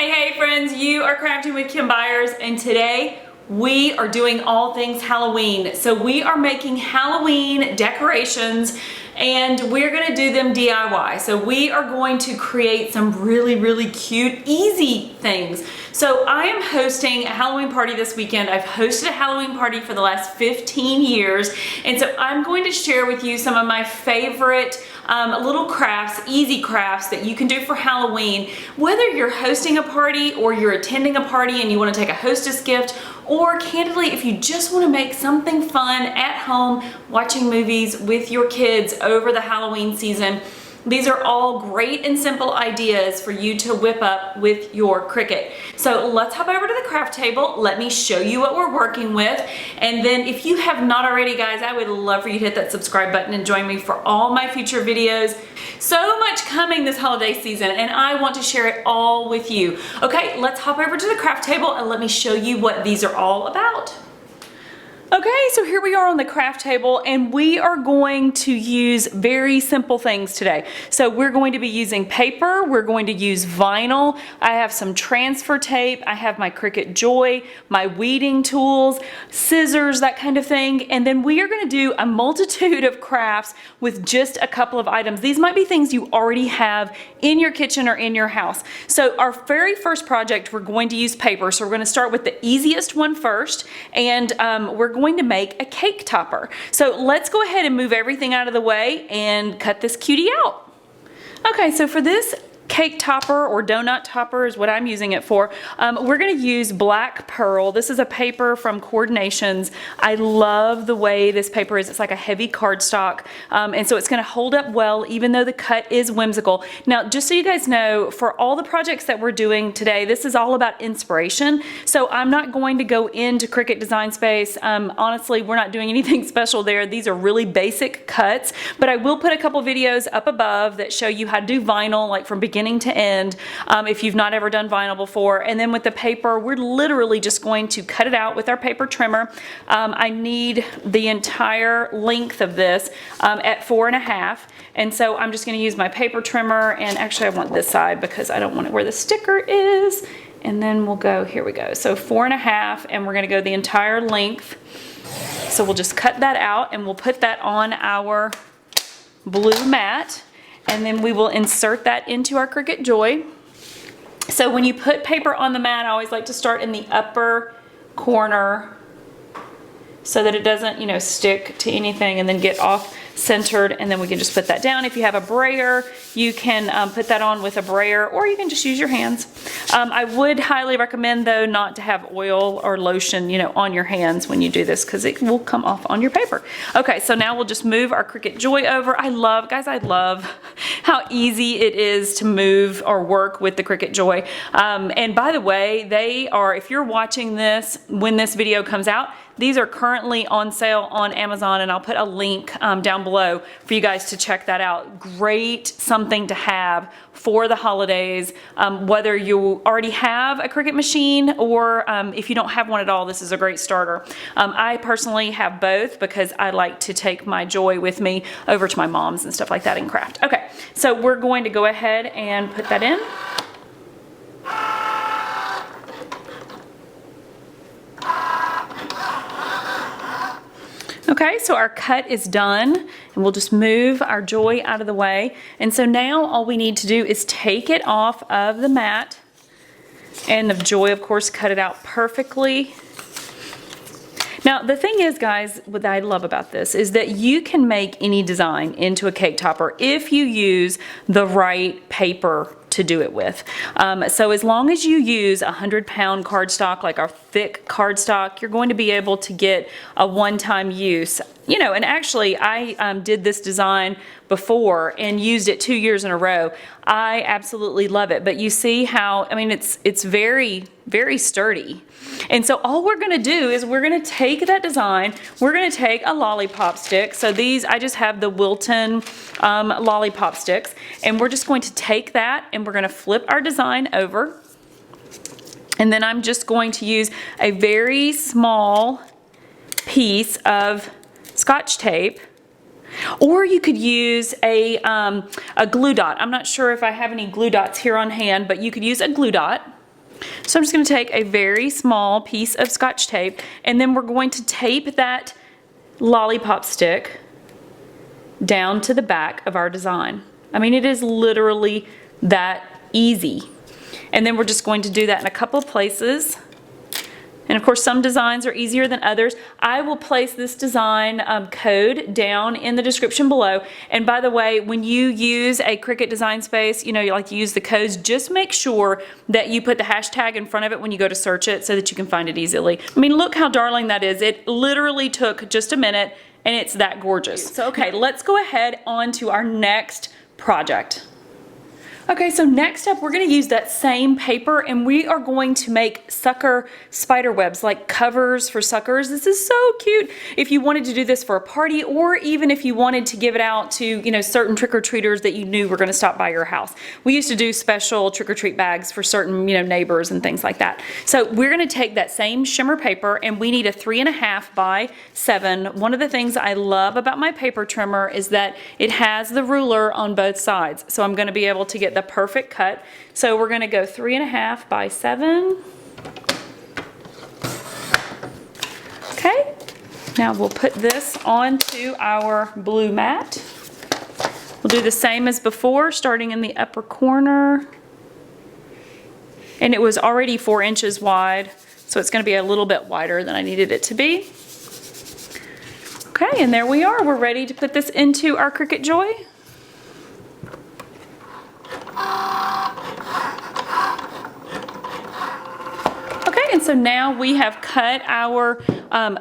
Hey friends, you are Crafting with Kim Byers, and today we are doing all things Halloween. So we are making Halloween decorations and we're gonna do them DIY. So we are going to create some really cute, easy things. So I am hosting a Halloween party this weekend. I've hosted a Halloween party for the last 15 years. And so I'm going to share with you some of my favorite little crafts, easy crafts that you can do for Halloween. Whether you're hosting a party or you're attending a party and you wanna take a hostess gift, or candidly, if you just want to make something fun at home, watching movies with your kids over the Halloween season, these are all great and simple ideas for you to whip up with your Cricut. So let's hop over to the craft table. Let me show you what we're working with. And then if you have not already, guys, I would love for you to hit that subscribe button and join me for all my future videos. So much coming this holiday season, and I want to share it all with you. Okay, let's hop over to the craft table and let me show you what these are all about. Okay, so here we are on the craft table and we are going to use very simple things today. So we're going to be using paper, we're going to use vinyl, I have some transfer tape, I have my Cricut Joy, my weeding tools, scissors, that kind of thing. And then we are gonna do a multitude of crafts with just a couple of items. These might be things you already have in your kitchen or in your house. So our very first project, we're going to use paper. So we're gonna start with the easiest one first, and we're going to make a cake topper. So let's go ahead and move everything out of the way and cut this cutie out. Okay, so for this cake topper, or donut topper is what I'm using it for, we're going to use black pearl. This is a paper from Coordinations. I love the way this paper is. It's like a heavy cardstock, and so it's going to hold up well even though the cut is whimsical. Now, just so you guys know, for all the projects that we're doing today, this is all about inspiration. So I'm not going to go into Cricut Design Space. Honestly, we're not doing anything special there. These are really basic cuts, but I will put a couple videos up above that show you how to do vinyl, like from beginning to end, if you've not ever done vinyl before. And then with the paper, we're literally just going to cut it out with our paper trimmer. I need the entire length of this at 4.5, and so I'm just going to use my paper trimmer, and actually I want this side because I don't want it where the sticker is. And then we'll go, here we go, so 4.5, and we're going to go the entire length. So we'll just cut that out and we'll put that on our blue mat. And then we will insert that into our Cricut Joy. So when you put paper on the mat, I always like to start in the upper corner so that it doesn't, you know, stick to anything and then get off centered, and then we can just put that down. If you have a brayer, you can put that on with a brayer, or you can just use your hands. I would highly recommend, though, not to have oil or lotion, you know, on your hands when you do this, because it will come off on your paper. Okay, so now we'll just move our Cricut Joy over. I love how easy it is to move or work with the Cricut Joy. And by the way, they are, if you're watching this when this video comes out, these are currently on sale on Amazon, and I'll put a link down below for you guys to check that out. Great something to have for the holidays, whether you already have a Cricut machine or if you don't have one at all, this is a great starter. I personally have both because I like to take my Joy with me over to my mom's and stuff like that and craft. Okay, so we're going to go ahead and put that in. Okay, so our cut is done, and we'll just move our Joy out of the way. And so now all we need to do is take it off of the mat, and the Joy, of course, cut it out perfectly. Now, the thing is, guys, what I love about this is that you can make any design into a cake topper if you use the right paper to do it with. So as long as you use 100-pound cardstock, like our thick cardstock, you're going to be able to get a one-time use. You know, and actually I did this design before and used it 2 years in a row. I absolutely love it. But you see how, I mean, it's very sturdy. And so all we're gonna do is we're gonna take that design, we're gonna take a lollipop stick. So these, I just have the Wilton lollipop sticks, and we're just going to take that and we're gonna flip our design over. And then I'm just going to use a very small piece of Scotch tape, or you could use a glue dot. I'm not sure if I have any glue dots here on hand, but you could use a glue dot. So I'm just going to take a very small piece of Scotch tape, and then we're going to tape that lollipop stick down to the back of our design. I mean, it is literally that easy. And then we're just going to do that in a couple of places. And of course, some designs are easier than others. I will place this design code down in the description below. And by the way, when you use a Cricut design space, you know, you like to use the codes, just make sure that you put the hashtag in front of it when you go to search it so that you can find it easily. I mean, look how darling that is. It literally took just a minute and it's that gorgeous. So, okay, let's go ahead on to our next project. Okay, so next up we're going to use that same paper and we are going to make sucker spider webs, like covers for suckers. This is so cute if you wanted to do this for a party, or even if you wanted to give it out to, you know, certain trick-or-treaters that you knew were going to stop by your house. We used to do special trick-or-treat bags for certain, you know, neighbors and things like that. So we're going to take that same shimmer paper and we need a 3.5 by 7. One of the things I love about my paper trimmer is that it has the ruler on both sides. So I'm going to be able to get the perfect cut. So we're going to go 3.5 by 7. Okay, now we'll put this onto our blue mat. We'll do the same as before, starting in the upper corner. And it was already 4 inches wide, so it's going to be a little bit wider than I needed it to be. Okay, and there we are. We're ready to put this into our Cricut Joy. Okay, and so now we have cut our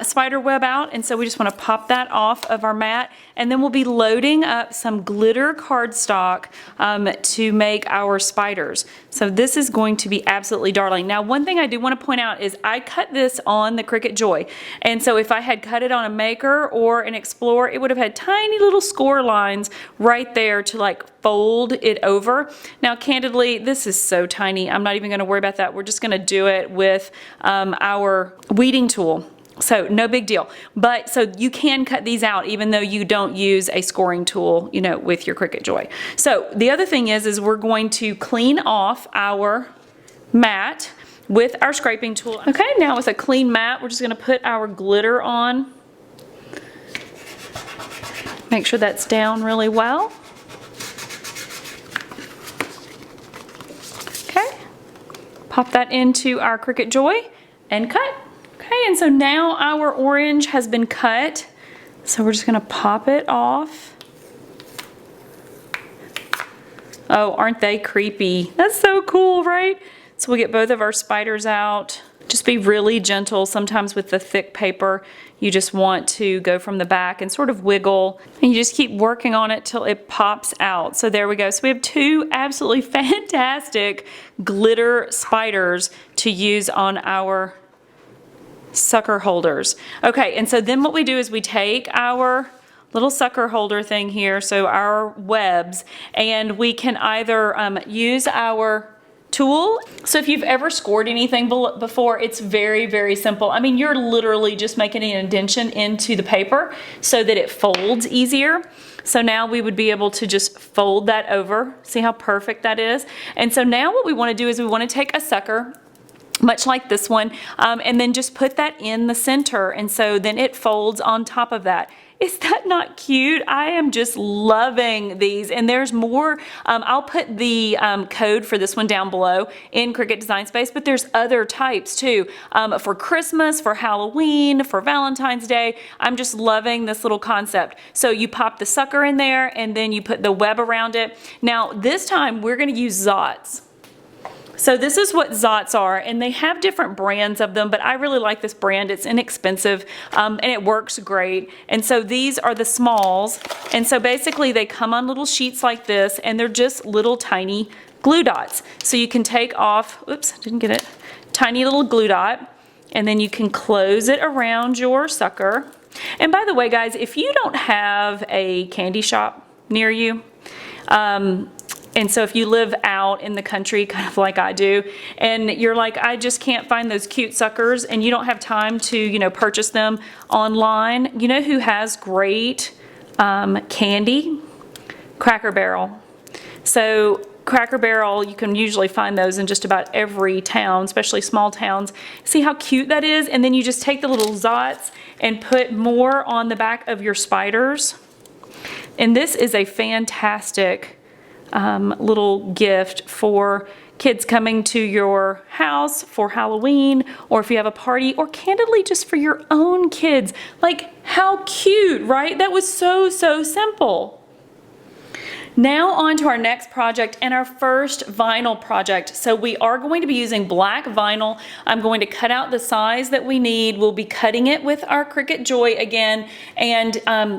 spider web out, and so we just want to pop that off of our mat, and then we'll be loading up some glitter cardstock to make our spiders. So this is going to be absolutely darling. Now, one thing I do want to point out is I cut this on the Cricut Joy, and so if I had cut it on a Maker or an Explorer, it would have had tiny little score lines right there to like fold it over. Now, candidly, this is so tiny. I'm not even going to worry about that. We're just going to do it with our weeding tool. So no big deal. But so you can cut these out even though you don't use a scoring tool, you know, with your Cricut Joy. So the other thing is we're going to clean off our mat with our scraping tool. Okay, now with a clean mat, we're just going to put our glitter on. Make sure that's down really well. Okay, pop that into our Cricut Joy and cut. Okay, and so now our orange has been cut. So we're just going to pop it off. Oh, aren't they creepy? That's so cool, right? So we'll get both of our spiders out. Just be really gentle. Sometimes with the thick paper, you just want to go from the back and sort of wiggle, and you just keep working on it till it pops out. So there we go. So we have two absolutely fantastic glitter spiders to use on our sucker holders. Okay, and so then what we do is we take our little sucker holder thing here, so our webs, and we can either use our tool. So if you've ever scored anything before, it's very, very simple. I mean, you're literally just making an indentation into the paper so that it folds easier. So now we would be able to just fold that over. See how perfect that is? And so now what we want to do is we want to take a sucker, much like this one, and then just put that in the center, and so then it folds on top of that. Is that not cute? I am just loving these, and there's more. I'll put the code for this one down below in Cricut Design Space, but there's other types too, for Christmas, for Halloween, for Valentine's Day. I'm just loving this little concept. So you pop the sucker in there, and then you put the web around it. Now this time we're going to use Zots. So this is what Zots are, and they have different brands of them, but I really like this brand. It's inexpensive, and it works great. And so these are the smalls, and so basically they come on little sheets like this, and they're just little tiny glue dots. So you can take off, oops, didn't get it, tiny little glue dot, and then you can close it around your sucker. And by the way, guys, if you don't have a candy shop near you, and so if you live out in the country, kind of like I do, and you're like, I just can't find those cute suckers, and you don't have time to, you know, purchase them online, you know who has great candy? Cracker Barrel. So Cracker Barrel, you can usually find those in just about every town, especially small towns. See how cute that is? And then you just take the little dots and put more on the back of your spiders. And this is a fantastic little gift for kids coming to your house for Halloween, or if you have a party, or candidly just for your own kids. Like, how cute, right? That was so simple. Now on to our next project and our first vinyl project. So we are going to be using black vinyl. I'm going to cut out the size that we need. We'll be cutting it with our Cricut Joy again. And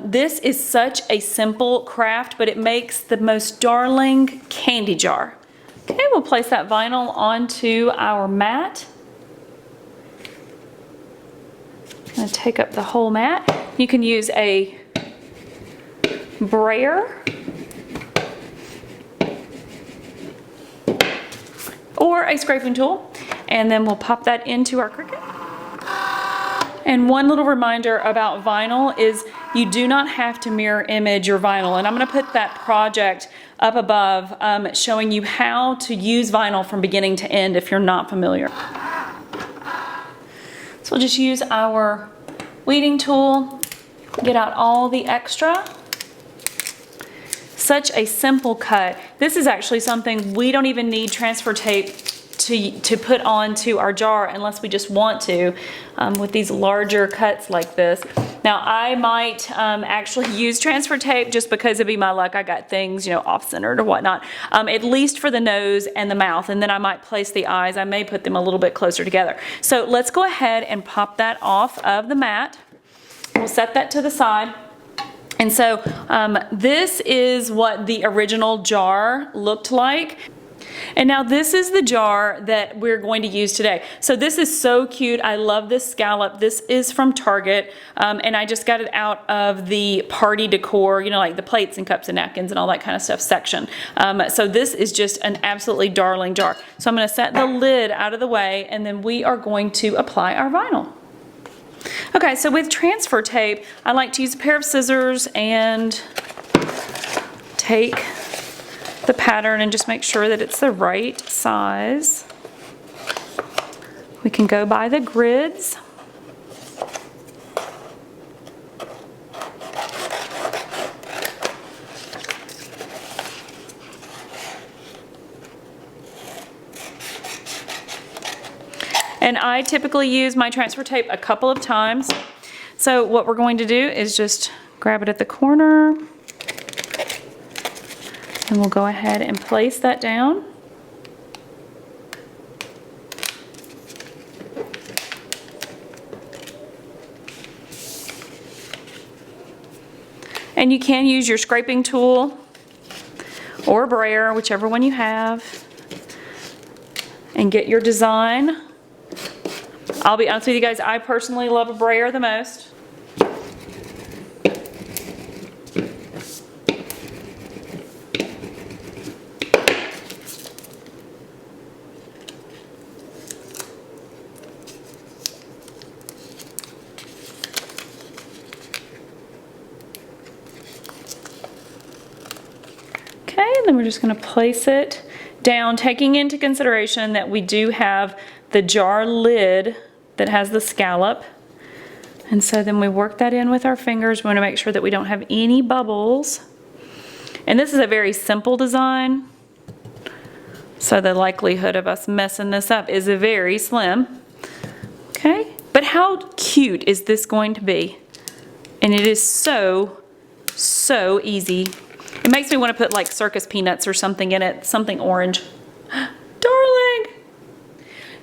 this is such a simple craft, but it makes the most darling candy jar. Okay, we'll place that vinyl onto our mat. I'm going to take up the whole mat. You can use a brayer or a scraping tool, and then we'll pop that into our Cricut. And one little reminder about vinyl is you do not have to mirror image your vinyl, and I'm going to put that project up above showing you how to use vinyl from beginning to end if you're not familiar. So we'll just use our weeding tool, get out all the extra. Such a simple cut. This is actually something we don't even need transfer tape to put onto our jar unless we just want to with these larger cuts like this. Now I might actually use transfer tape just because it'd be my luck. I got things, you know, off-centered or whatnot, at least for the nose and the mouth, and then I might place the eyes. I may put them a little bit closer together. So let's go ahead and pop that off of the mat. We'll set that to the side. And so this is what the original jar looked like. And now this is the jar that we're going to use today. So this is so cute. I love this scallop. This is from Target, and I just got it out of the party decor, you know, like the plates and cups and napkins and all that kind of stuff section. So this is just an absolutely darling jar. So I'm going to set the lid out of the way, and then we are going to apply our vinyl. Okay, so with transfer tape, I like to use a pair of scissors and take the pattern and just make sure that it's the right size. We can go by the grids. And I typically use my transfer tape a couple of times. So what we're going to do is just grab it at the corner, and we'll go ahead and place that down. And you can use your scraping tool or a brayer, whichever one you have, and get your design. I'll be honest with you guys, I personally love a brayer the most. Okay, and then we're just going to place it down, taking into consideration that we do have the jar lid that has the scallop. And so then we work that in with our fingers. We want to make sure that we don't have any bubbles. And this is a very simple design, so the likelihood of us messing this up is very slim. Okay, but how cute is this going to be? And it is so easy. It makes me want to put like circus peanuts or something in it, something orange. Darling!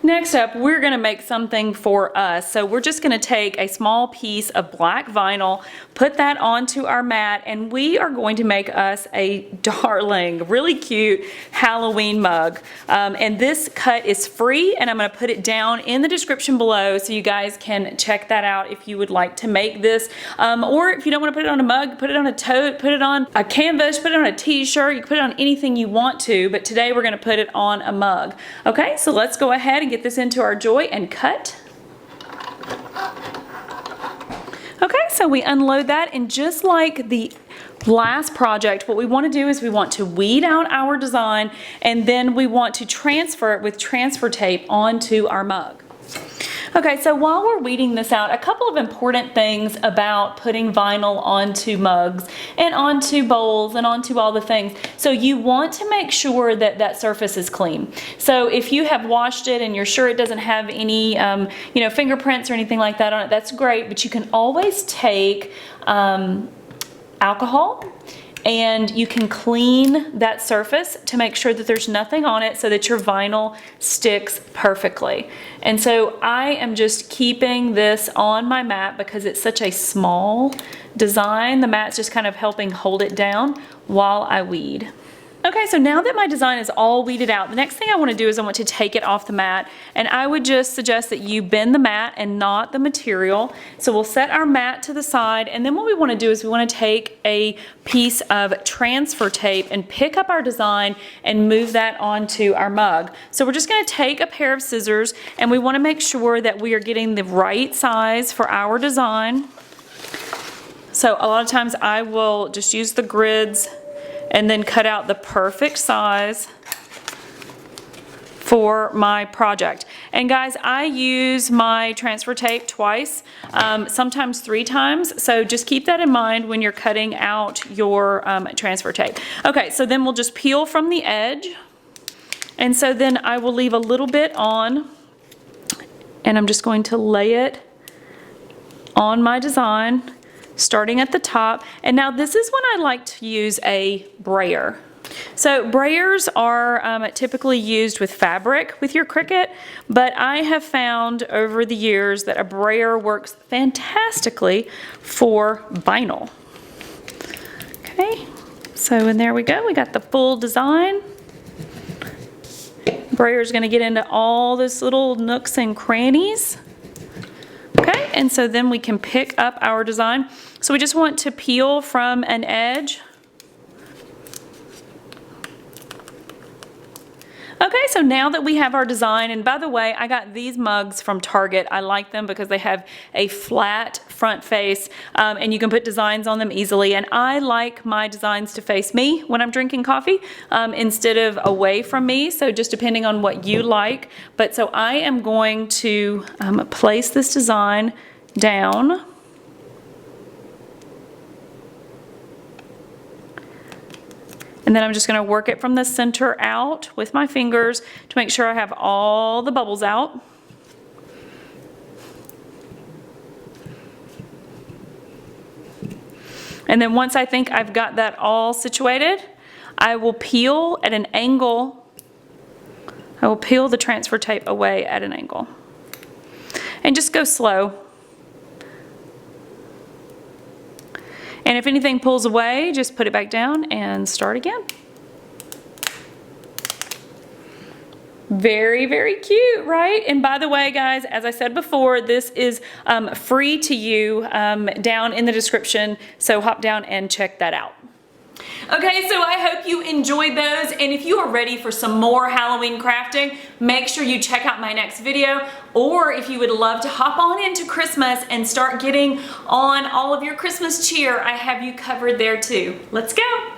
Next up, we're going to make something for us. So we're just going to take a small piece of black vinyl, put that onto our mat, and we are going to make us a darling, really cute Halloween mug. And this cut is free, and I'm going to put it down in the description below so you guys can check that out if you would like to make this. Or if you don't want to put it on a mug, put it on a tote, put it on a canvas, put it on a t-shirt. You can put it on anything you want to, but today we're going to put it on a mug. Okay, so let's go ahead and get this into our Joy and cut. Okay, so we unload that, and just like the last project, what we want to do is we want to weed out our design, and then we want to transfer it with transfer tape onto our mug. Okay, so while we're weeding this out, a couple of important things about putting vinyl onto mugs and onto bowls and onto all the things. So you want to make sure that that surface is clean. So if you have washed it and you're sure it doesn't have any you know, fingerprints or anything like that on it, that's great, but you can always take alcohol and you can clean that surface to make sure that there's nothing on it so that your vinyl sticks perfectly. And so I am just keeping this on my mat because it's such a small design. The mat's just kind of helping hold it down while I weed. Okay, so now that my design is all weeded out, the next thing I want to do is I want to take it off the mat, and I would just suggest that you bend the mat and not the material. So we'll set our mat to the side, and then what we want to do is we want to take a piece of transfer tape and pick up our design and move that onto our mug. So we're just going to take a pair of scissors, and we want to make sure that we are getting the right size for our design. So a lot of times I will just use the grids and then cut out the perfect size for my project. And guys, I use my transfer tape twice, sometimes 3 times, so just keep that in mind when you're cutting out your transfer tape. Okay, so then we'll just peel from the edge, and so then I will leave a little bit on, and I'm just going to lay it on my design, starting at the top. And now this is when I like to use a brayer. So brayers are typically used with fabric with your Cricut, but I have found over the years that a brayer works fantastically for vinyl. Okay, so and there we go, we got the full design. Brayer is going to get into all those little nooks and crannies. Okay, and so then we can pick up our design. So we just want to peel from an edge. Okay, so now that we have our design, and by the way, I got these mugs from Target. I like them because they have a flat front face, and you can put designs on them easily. And I like my designs to face me when I'm drinking coffee instead of away from me, so just depending on what you like. But so I am going to place this design down. And then I'm just going to work it from the center out with my fingers to make sure I have all the bubbles out. And then once I think I've got that all situated, I will peel at an angle. I will peel the transfer tape away at an angle. And just go slow. And if anything pulls away, just put it back down and start again. Very, very cute, right? And by the way, guys, as I said before, this is free to you down in the description, so hop down and check that out. Okay, so I hope you enjoyed those, and if you are ready for some more Halloween crafting, make sure you check out my next video, or if you would love to hop on into Christmas and start getting on all of your Christmas cheer, I have you covered there too. Let's go!